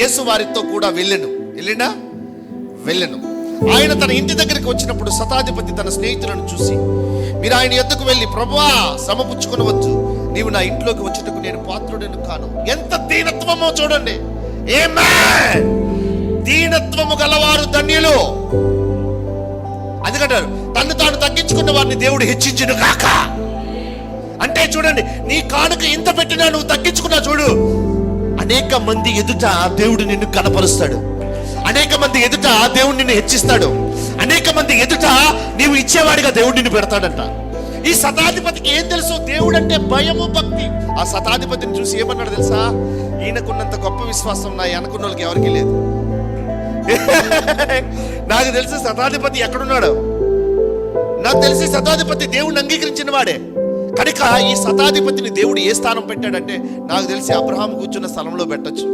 యేసు వారితో కూడా వెళ్ళెను. ఆయన తన ఇంటి దగ్గరికి వచ్చినప్పుడు శతాధిపతి తన స్నేహితులను చూసి, మీరు ఆయన ఎద్దుకు వెళ్ళి, ప్రభువా సమపుచ్చుకొనవద్దు, నీవు నా ఇంట్లోకి వచ్చుటకు నేను పాత్రుడను కాను. ఎంత దీనత్వమో చూడండి. ఆమేన్. దీనత్వము గలవారు ధన్యులు. అందుకంటారు, తను తాను తగ్గించుకున్న వారిని దేవుడు హెచ్చించును గాక. అంటే చూడండి, నీ కానుక ఇంత పెట్టినా నువ్వు తగ్గించుకున్నా చూడు, అనేక మంది ఎదుట దేవుడు నిన్ను కనపరుస్తాడు. అనేక మంది ఎదుట దేవుడు నిన్ను హెచ్చిస్తాడు. అనేక మంది ఎదుట నీవు ఇచ్చేవాడిగా దేవుడు నిన్ను పెడతాడంట. ఈ శతాధిపతికి ఏం తెలుసు? దేవుడు అంటే భయము, భక్తి. ఆ శతాధిపతిని చూసి ఏమన్నాడు తెలుసా? ఈయనకున్నంత గొప్ప విశ్వాసం నా అనుకున్న వాళ్ళకి ఎవరికి లేదు. నాకు తెలిసి శతాధిపతి ఎక్కడున్నాడు? నాకు తెలిసి శతాధిపతి దేవుడిని అంగీకరించిన వాడే. కనుక ఈ శతాధిపతిని దేవుడు ఏ స్థానం పెట్టాడంటే, నాకు తెలిసి అబ్రహాం కూర్చున్న స్థలంలో పెట్టొచ్చు.